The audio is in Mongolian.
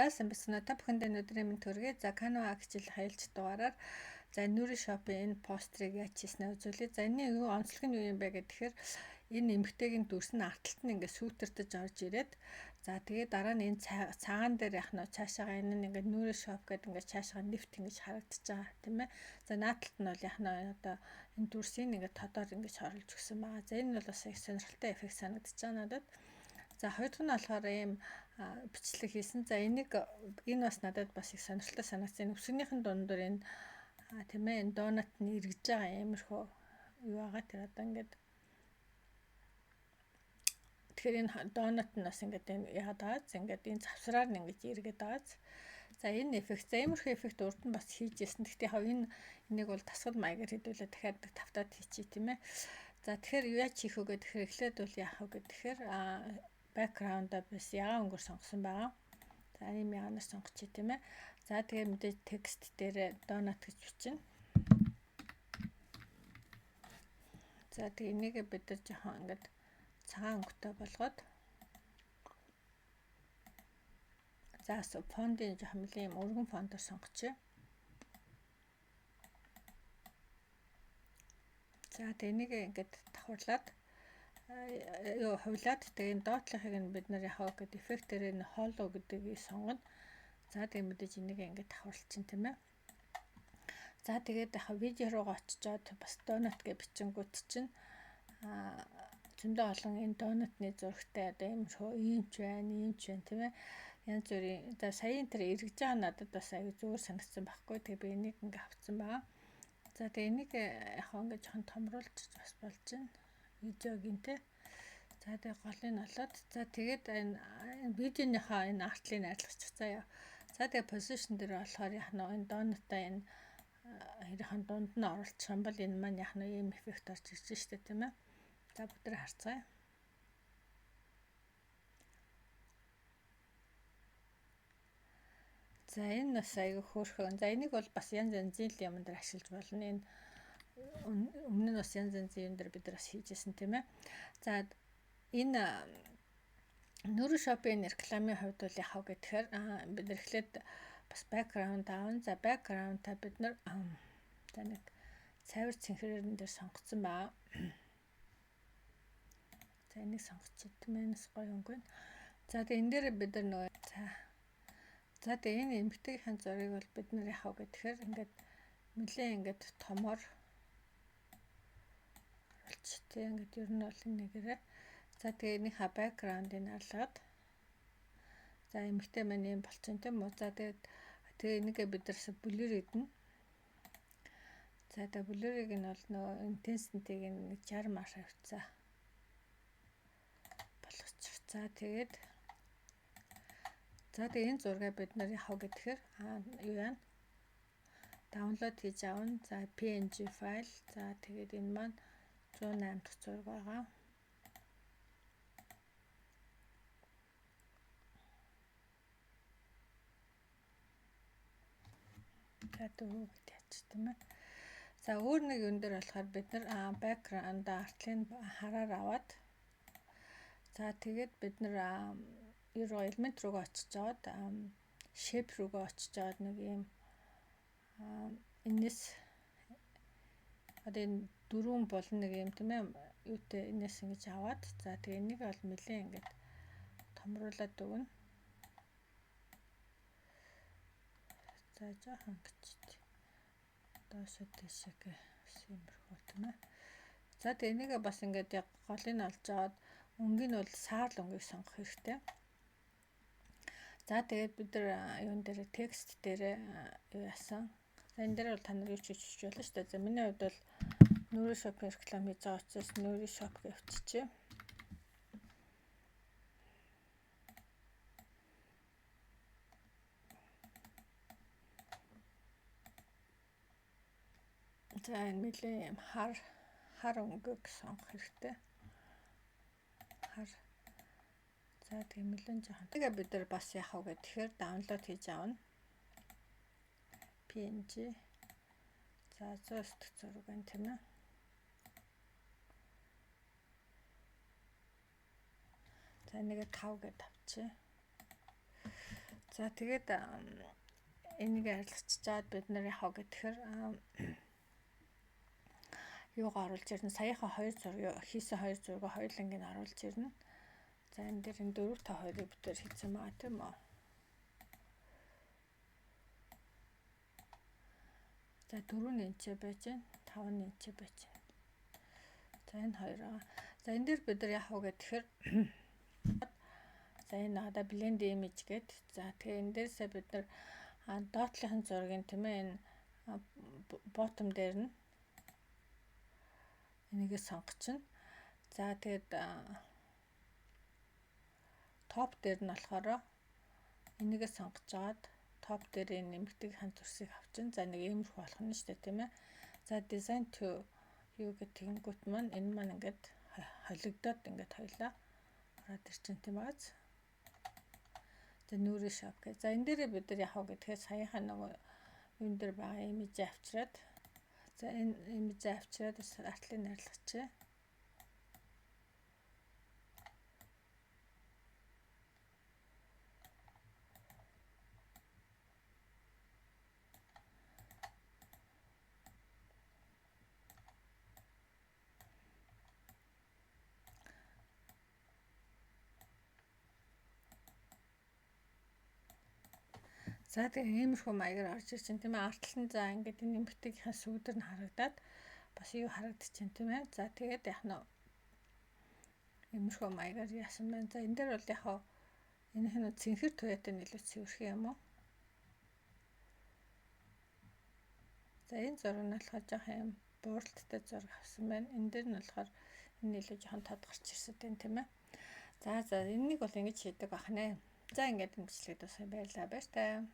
Сайн та бүхэнд өнөөдрийн минь төргий. За Canva хичээл хаялж дугаараар за Nuri Shop-ийн энэ пострыг яаж хийснээ үзүүлье. За энэ юу онцлог нь юу юм бэ гэхээр энэ эмгтэйгийн дүрс нь арталт нь ингээд сүйтгэрдэж орж ирээд за тэгээ дараа нь энэ цагаан дээр яг нь цаашаага энэ нь ингээд Nuri Shop гэдэг ингээд цаашаага нэвт ингэж харагдаж байгаа тийм ээ. За наадталт нь бол яг нь одоо энэ дүрсийг ингээд тодоор ингэж оруулж өгсөн байгаа. За энэ бол бас их сонирхолтой эффект санагдаж байгаа надад. За хоёр дахь нь болохоор ийм бичлэг хийсэн. За энэ бас надад бас их сонирхолтой санагдсан. Өсгөнийхэн дундуур энэ тийм ээ энэ донат нь эргэж байгаа иймэрхүү юу байгаа. Тэр одоо ингээд тэгэхээр энэ донат нь бас ингээд энэ яагаад байгаа. Ингээд энэ завсраар нь ингээд эргээд байгаа. За энэ эффект, за иймэрхүү эффект урд нь бас хийжсэн. Гэхдээ яг энийг бол тасгал маягаар хэдүүлээ дахиад тавтаад хийчихье тийм ээ. За тэгэхээр яаж хийх вэ гэхээр эхлээд бол яах вэ гэхээр background-а бас ягаан өнгөөр сонгосон байгаа. За ийм ягаанаар сонгочих тийм ээ. За тэгээ мэдээж текст дээр donut гэж бичнэ. За тэгээ энийг бид нар жоохон ингээд цагаан өнгөтэй болгоод за фондын жоохон нэлийн өргөн фондоор сонгочих. За тэгээ энийг ингээд давхарлаад хувлаад тэгээ энэ доотлохыг нь бид нар яхаа гэдэг эффектээр энэ hollow гэдгийг сонгоно. За тэгээ мэдээж энийг ингээд давхарлчин тийм ээ. За тэгээд яхаа видео руугаа очичоод бас donut гэж бичингүүт чинь зөндөө олон энэ donut-ны зурагтай одоо ийм ч байна тийм ээ. Янз бүрийн за саяын тэр эргэж байгаа надад бас аюу зүгээр санагдсан байхгүй. Тэгээ би энийг ингээд авцсан байгаа. За тэгээ энийг яхаа ингээд жоохон томруулж бас болж байна. Видеогийн те. За тэгээ голыг нь олоод за тэгээд энэ видеоныхаа энэ артлыг найрлахчих заяа. За тэгээ position дээр болохоор яг нь энэ donut-а энэ хэрхэн дунд нь оруулчих юм бол энэ маань яг нь ийм эффект орж ирж штэ тийм ээ. За бүгд харцгаая. За энэ бас аягүй хөөрхөн. За энийг бол бас янз янзын юм дээр ашиглаж болно. Энэ өмнө нь бас янз янзын юм дээр бид нар бас хийжсэн тийм ээ. За энэ Nuri Shop-ийн рекламын хувьд бол яхав гэхээр бид нар эхлээд бас background аавн. За background-а бид нар за нэг цайвар цэнхрээр дээр сонгоцсон баа. За энийг сонгочих тийм ээ. Энэс гоё өнгө. За тэгээ энэ дээр бид нар нөгөө за тэгээ энэ эмгтээгийн зургийг бол бид нар яхав гэхээр ингээд нэлээ ингээд томор тийм ингээд ер нь бол нэгээрээ за тэгээ энийхээ background-ыг алгаад за эмгтээ маань юм болчихсон тийм үү. За тэгээ энийгээ бид нар blur хийдэн. За тэгээ blur-ыг нь бол нөгөө intensity-г нь 60 маш авцаа болгочих. За тэгээд энэ зургийг бид нар яхав гэхээр юу яана download хийж авна. За PNG файл. За тэгээд энэ маань 108 дахь зураг байгаа. За дөрөв гэж тийм ээ. За өөр нэг юм дээр болохоор бид нар background артлыг хараар аваад за тэгээд бид нар element руугаа очиж аваад shape руугаа очиж аваад нэг юм энэс одоо энэ дөрвөн болно нэг юм тийм ээ юутэй энэс ингэж аваад за тэгээ энийг бол нэлээ ингэж томруулаад өгнө. За жоохон гэж доошо дэшег юмрхүү тийм ээ. За тэгээ энийг бас ингэж яг голыг нь олж аваад өнгөний бол саарл өнгөийг сонгох хэрэгтэй. За тэгээд бид нар юун дээр текст дээр юу яасан. Энэ дээр бол та нар юу ч хийж болно шүү дээ. За миний хувьд бол Nuri Shop-ийн реклам хийж байгаа учраас Nuri Shop гэж авчижээ. За энэ нэлээ юм хар өнгөг сонгох хэрэгтэй. За тийм нэлээд жоохон. Тэгээ бид нар бас яах вэ гэхээр download хийж авна. PNG. За 100 дахь зураг байна тийм ээ. За энийг 5 гэж авчи. За За тэгээд энийг арилгачаад бид нар яхаа гэхээр юугаа оруулж ирнэ. Саяхан 2 зураг хийсэн 2 зураг хоёуланг нь оруулж ирнэ. За энэ дээр энэ 4 та 2-ыг бүтээр хийсэн байгаа тийм үү. За 4 инчээ байж байна, 5 инчээ байж байна. За энэ хоёр аа. За энэ дээр бид нар яах вэ гэхээр за энэ надаа blend image гээд. За тэгээ энэ дээрсээ бид нар доотлихын зургийн тийм ээ энэ bottom дээр нь энийгээ сонгочихно. За тэгээд топ дээр нь болохоор энийгээ сонгож жагаад топ дээр энэ нэмэгдэх зурсыг авчин. За нэг иймэрхүү болох нь шүү дээ тийм ээ. За design to юу гэх тэгэнгүүт маань энэ маань ингээд холигдоод ингээд хоёлаа ороод ирчин тийм бааз. За нүрийн шап гэх. За энэ дээрээ бид нар яхаа гэхээр саяхан нөгөө юун дээр байгаа имиж авчираад за энэ имиж авчираад артлыг арилгачаа. За тэгээ иймэрхүү маягаар орж ирж байна тийм ээ. Артлал нь за ингээд энэ нэмэгдэгийнхаа сүгдэр нь харагдаад бас юу харагдчихэв тийм ээ. За тэгээд яг нь иймэрхүү маягаар яасан байна. За энэ дээр бол яг энэ хэнэ цэнхэр туяатай илүү цэвэрх юм уу? За энэ зураг нь болохоор жоох юм бууралттай зураг авсан байна. Энэ дээр нь болохоор энэ илүү жоохон тод гарч ирсэн тийм ээ. За энийг бол ингэж хийдэг бахнэ. За ингээд энэ бичлэгэд бас баярлалаа баяр таа.